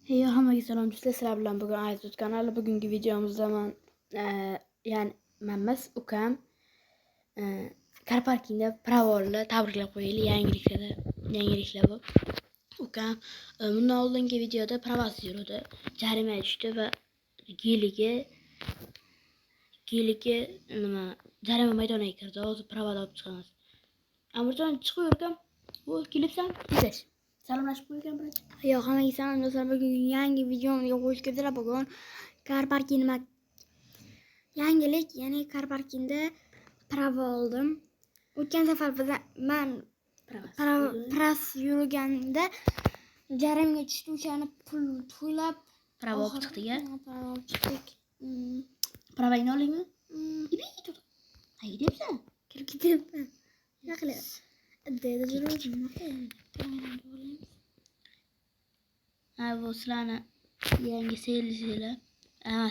Hey, hammaga salom do'stlar, sizlar bilan bugun Aziz kanali. Bugungi videomizda ya'ni menmas ukam car parkingda pravolni tabriklab qo'yaylik. Yangiliklar bu. Ukam bundan oldingi videoda pravosiz yurdi. Jarima tushdi va geliga nima jarima maydoniga kirdi. Hozir pravoda olib chiqamiz. Amirjon chiqib yurgan. Bu kelibsan? Tez. Salomlashib qo'ygan birinchi. Yo'q, hammaga salom do'stlar. Bugun yangi videomga xush kelibsizlar. Bugun car parking yangilik, ya'ni car parkingda prava oldim. O'tgan safar men pras yurganda jarimga tushdi, o'shani pul to'lab Prava olib chiqdik-a? Prava olib chiqdik. Pravangni olaymi? Haydayapsan? Kirib ketyapman. Nima qilyapsiz? Bu sizlarni yangi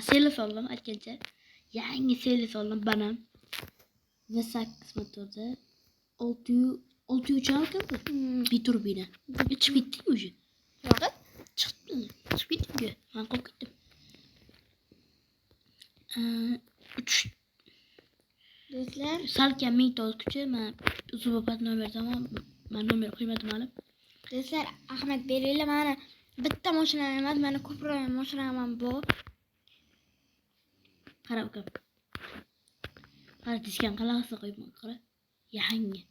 seli oldim aytgancha. Yangi seli oldim banam. V8 motorda 600 uçarken bu. Bir turbina. Çıkıp gittik mi уже? Yo'q. Çıkıp gittik mi? Ben korkup gittim. 3 Do'stlar, salken 1000 ben Zubabat nomer tamam. Ben nomer koymadım hala. do'stlar, Ahmet beringlar, mana bitta mashina emas, mana ko'proq mashina ham bor. Qara ukam. Qara diskan qalasi qo'yibman, qara. Yangi.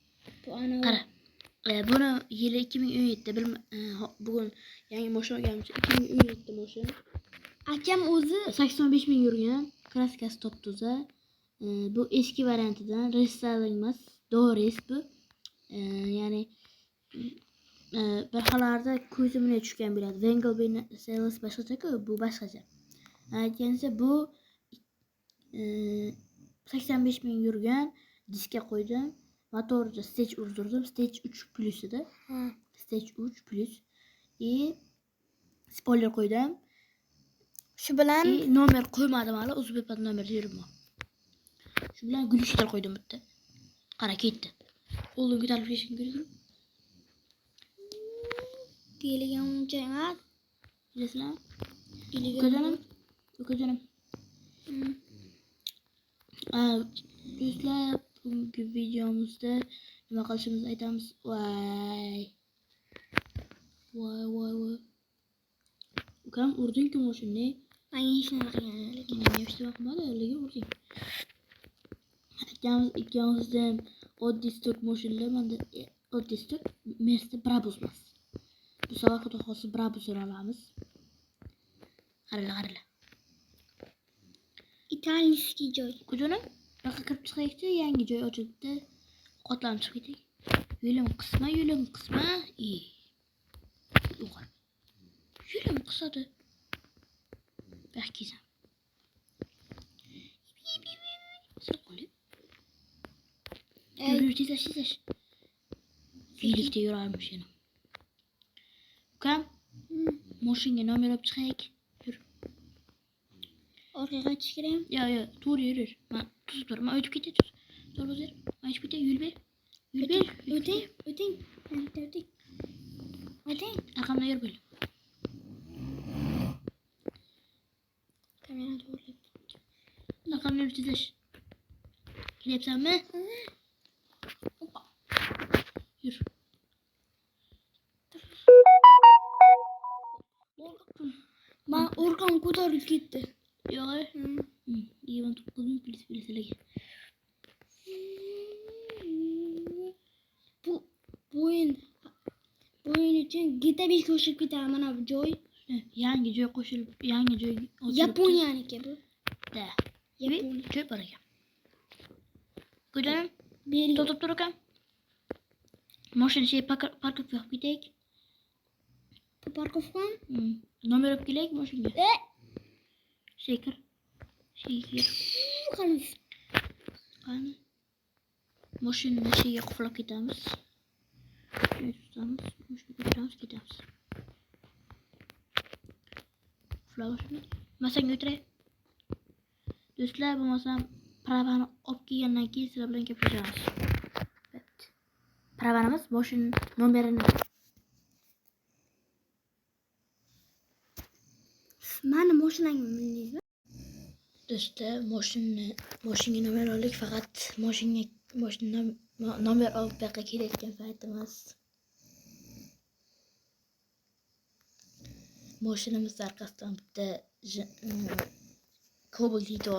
Bu ana Qara. Buni yili 2017'de bugün yangi mashina olganmiz. 2017 mashina. akam o'zi 85 bin yurgan. Kraskasi top toza. Bu eski variantidan restyling emas. Doğru bu. Yani bir halarda ko'zimga tushgan bo'ladi. Wengelben sales boshqacha-ku, bu boshqacha. Aytgancha bu 85 bin yurgan diska qo'ydim. Motorda stage urdirdim. Stage 3 plus edi. Stage 3 plus. Spoiler qo'ydim. shu bilan Nomer qo'ymadim hali. O'zbekiston nomerda yuribman. Shu bilan gulishlar qo'ydim bitta. Qara ketdi. Oldingi tariflashni ko'rdingmi? deyilgan uncha emas. Bilasizlarmi? Deyilgan. Ukajonim. Do'stlar, bugungi videomizda nima qilishimizni aytamiz. Voy. Ukam urding-ku mashina. Men hech nima qilganim yo'q. Men hech nima qilmadim, lekin urding. Ikkamizda ham oddiy stok mashinalar, menda oddiy stok, Mercedes Brabus emas. Bu safar xudo xohlasa Brabus olamiz. Qaranglar. Italiyskiy joy. Kujonim, yoqqa kirib chiqaylikchi, yangi joy ochildi. Qotlanib chiqib ketdik. Yo'lim qisma. Yo'q. Yo'lim qisadi. Baxkizam. Tez. Birlikte yurarmış yana. Ukam, mashinaga nomer olib chiqaylik. Yur. Orqaga o'tish kerakmi? Yo, to'g'ri yur. Men tuzib tur. Men o'tib ketay. To'g'ri o'zir. Men o'tib ketay, yo'l ber. O'ting. O'ting. Arqamdan yur böyle. Kamera to'g'ri. Arqamdan yur tezlash. Kelyapsanmi? Hoppa. Yur. Men orqam ko'tarilib ketdi. Yo'q. Yevan to'qqizni bilsalarga. Bu o'yin uchun GTA 5 ga o'xshab ketadi mana bu joy. Yangi joy qo'shilib, yangi joy ochilibdi. Yaponiyaniki bu. Da. Joy bor ekan. Ko'chanim, Bering. to'xtab tur ekan. Mashina parkovka qilib ketaylik. Parkovka? Nomer olib kelaylik mashinaga. Shekir. Qani. Mashinani sheyga qulab ketamiz. Tutamiz, mashinaga ketamiz. Flowshni. Masanga o'tiray. Do'stlar, bo'lmasam pravani olib kelgandan keyin sizlar bilan gaplashamiz. Pravanimiz mashina nomerini Mani mashinangni bildingizmi? Do'stlar, mashinaga nomer oldik, faqat mashina nomer olib bu yoqqa kelayotgan paytimiz. Mashinamiz orqasidan bitta Cobalt yetib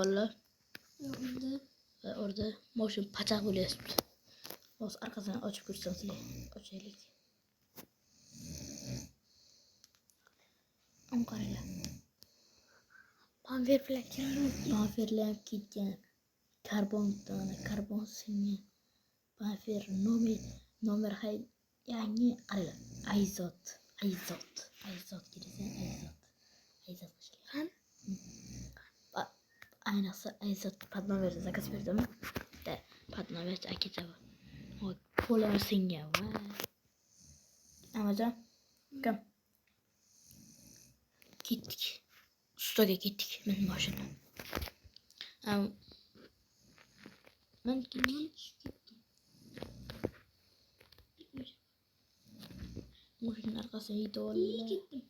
ve orada mashina pachoq bo'lyapti. Hozir arkasından açıp ko'rsam sizlarga. Ochaylik. Qaranglar. Bamferlar ham ketgan. Karbon singan. Bamfer nomer hay yangi qaranglar. Aizot kirgan, Aizot qo'shilgan. Ayniqsa Aizot Padmaver zakaz berdim. Padmaver aketadi. O polar singan va Amazon kam ketdik. Stoga ketdik men mashina. Men ketdim. Mashina arkasına yetib oldim.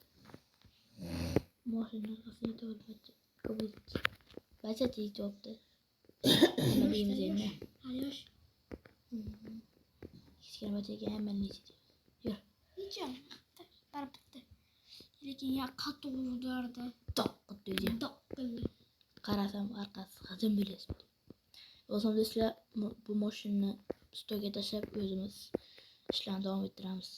Mashina arkasına yetib oldim. Cobalt. Bachat yetib oldi. Nima deymiz endi? Aliyosh. Kichkina bachaga ham necha. Yur. Necha? Bitta. Lekin ya qattiq urdi. Toq qildi. Qarasam arkasi g'ijim bo'lyapti. O'zim do'stlar bu mashinani stoga tashlab o'zimiz ishlarni davom ettiramiz.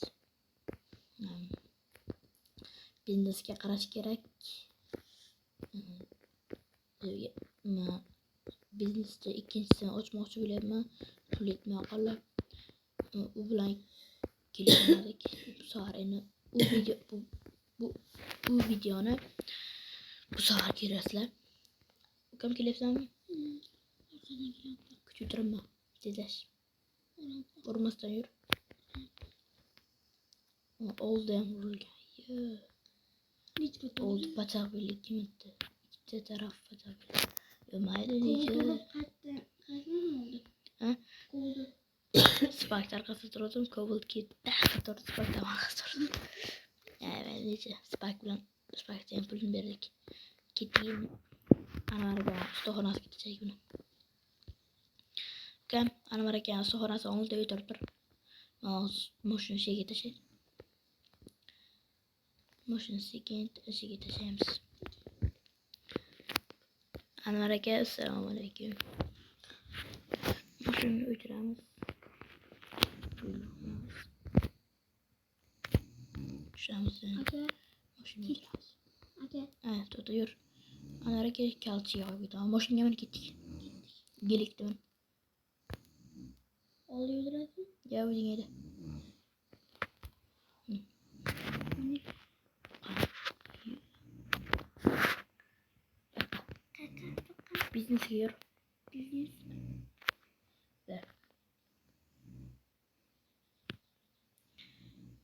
Biznesga qarash kerak. Biznesda ikkinchisini ochmoqchi bo'lyapman. Pul yetmay qoldi. U bilan kelishmadik. Bu safar endi bu videoni bu safar ko'rasizlar. Ukam kelyapsanmi? Kuchib turibman. Tezlash. Urmasdan yur. Oldi ham urilgan. Oldi pachoq bo'ldi kimdi? Ikkita taraf pachoq bo'ldi. Mayli necha. Ha? Spark arkasida turdim, Cobalt ketdi. Turdi Spark arkasida turdi. Necha Sparkdan pulni berdik. Ketdim. Anvarga ustaxonasiga ketdik buni. Ukam Anvar aka ustaxonasi oldida o'tirib tur. Mashina ichiga tashlaydi. Mashina ichiga tashlaymiz. Anvar aka, assalomu alaykum. Mashinaga o'tiramiz. Tushamiz. Mashinaga o'tiramiz. To'xta yur. Anvar aka kalchiga qo'yib ketaman. Mashinaga minib ketdik. Gelikdim. Oldi yurasizmi? Ya o'zing edi. Biznesga yur.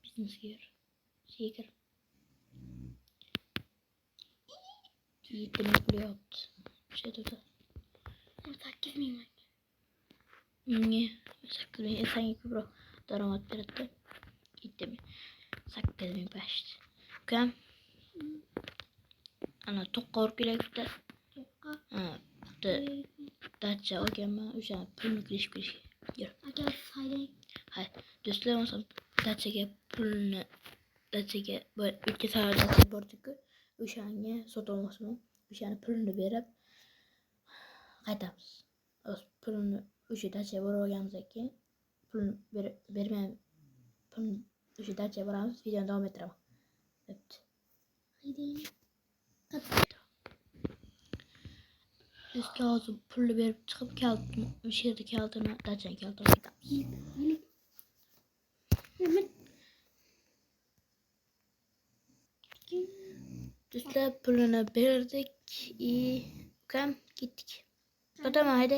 Biznesga yur. Şeker. Yetini yaptı. Şey dedi. 8 ming. Niye? 8 ming. Sen ko'proq daromad beradi. Yetimi. 8 ming pashti. Ukam. Ana to'qqa urib kelayapti. To'qqa. Dacha olganman. O'sha pulni qilishib yur. Aka saylang. Hay. Do'stlar, men Dachaga pulni bu ikki saat dacha bordi-ku. O'shanga sotolmoqchiman. O'shani pulni berib qaytamiz. Pulni o'sha dachaga borib olganimizdan keyin pulni bermayman. Pulni o'sha dachaga boramiz, videoni davom ettiraman. Bo'pti. Haydaymi? Do'stlar, hozir pulni berib chiqib o'sha yerda kaltini, dachani kaltini qaytamiz. Do'stlar, pulini berdik. Ukam ketdik. To'xtama, hayda.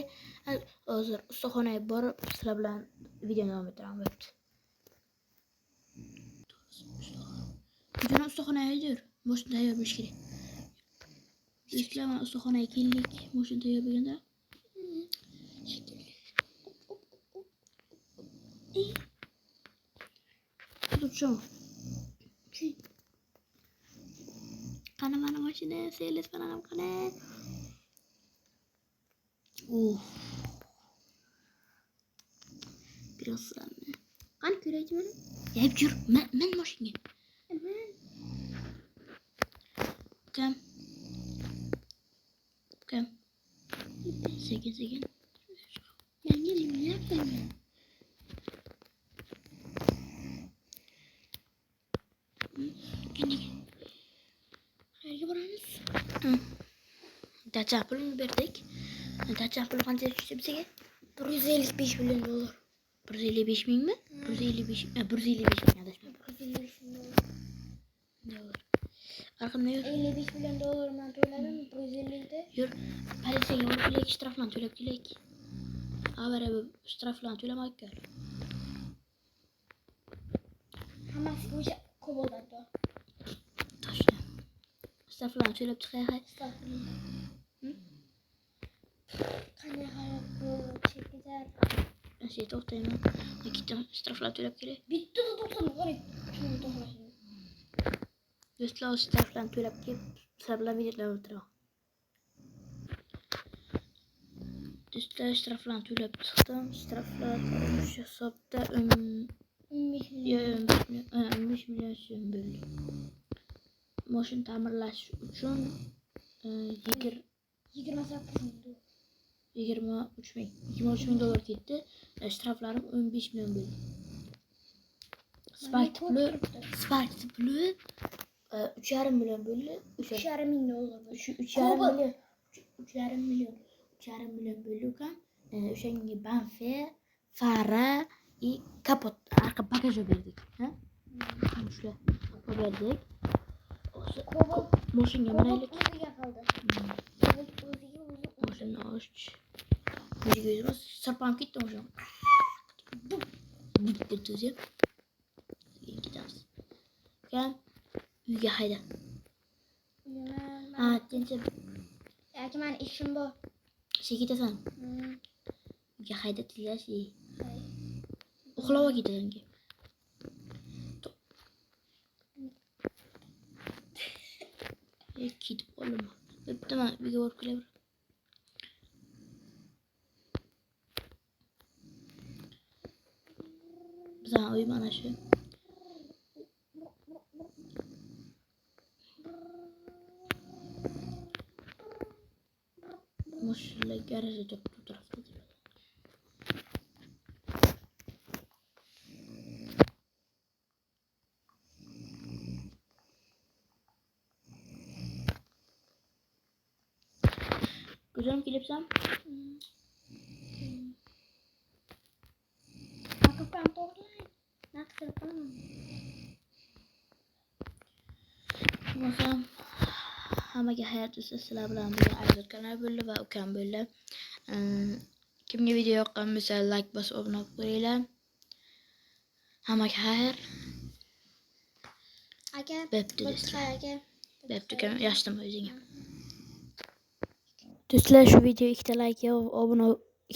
Hozir ustaxonaga borib, sizlar bilan videoni davom ettiraman. Bo'pti. Jana ustaxonaga yur. Mashina tayyor bo'lishi kerak. Do'stlar, mana ustaxonaga keldik. Mashina tayyor bo'lganda. Tutun. Qani mana mashina, selis bilan qani. Uf. Krasavni. Qani ko'raychi mana. Hep yur. Men mashinaga. Kam. Sekin. Yangi ne yapayım? Gel. Qayerga boramiz? Dacha pulini berdik. Dacha puli qancha tushdi bizga? 155 milyon dolar. 155 mingmi? 155 ming adashmabman. 155 milyon Dolar. Arqamda yur. 55 milyon dolar ben to'ladim. 150'de. Yur. Politsiyaga borib kelak, shtraflarni to'lab kelak. Avara bu shtraflarni to'lamak kerak. Hammasi bo'yicha koboldan to. Toshla. Shtraflarni to'lab chiqay. Qanday hayot bu chekizar. Şey to'xtayman. Ikkita shtraflarni to'lab kelak. Bitta to'xtama qarang. Shuni to'xtashini. Do'stlar, shtraflarni to'lab kelib, sizlar bilan videolar o'tiraman. Do'stlar, shtraflarni to'lab chiqdim. Shtraflar o'sha hisobda 15 milyon. 15 million so'm bo'ldi. Mashina ta'mirlash uchun 28 milyon. 23 ming dolar ketdi. Shtraflarim 15 million bo'ldi. Spark puli 3,5 million bo'ldi. 3,5 milyon dolar. 3,5 million bo'ldi ekan. O'shanga banfe, fara и kapot, arqa bagaj berdik. Ha? Shular berdik. Kobalt Mashinaga minaylik. o'ziga qoldi. Mashina och. O'ziga sarpanib ketdi mashina. Bitta to'zib. Ketamiz. Kan uyga hayda. Ha, tinchib. Yoki men ishim bor. Ishga ketasan. Uyga hayda tezlash. Uxlab ketasan. Ketib qoldim. Bitta men uyga borib kelaver. Bizning uy mana shu. Mashinalar garajda turibdi bu tarafda. Gözüm kelibsan? Akıpdan to'g'rilang. Naqsir qilaman. Bo'lsam hammaga hayot usta sizlar bilan birga Aybod kanali bo'ldi va ukam bo'ldi. Kimga video yoqqan bo'lsa like bosib obuna bo'lib qo'yinglar. Hammaga xayr. Aka, Bo'pti bir do'stlar. aka. Bo'pti ukam, yaxshimi o'zingga. Do'stlar, shu video 2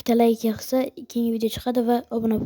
ta like yig'sa keyingi video chiqadi va obuna